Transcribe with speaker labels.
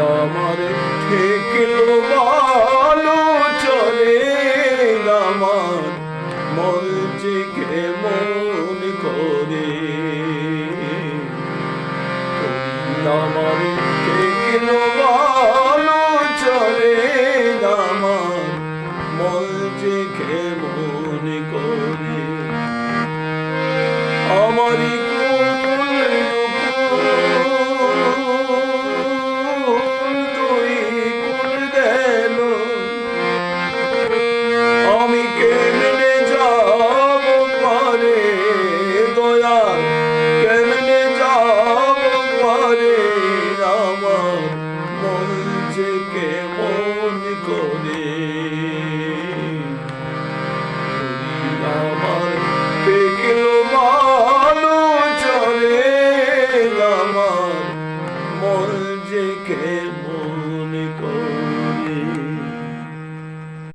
Speaker 1: আমার ঠেকলো ভালো চলে আমার মন যে কেমন করে আমার ঠেকলো ভালো চলে আমার মন যে কেমন করে আমারই আমি কেমনে যাব পারে দয়াল কেমনে যাব পারে আমার মন যে কেমন করে আমার দেখলো ভালো চলে আমার মন যে কেমন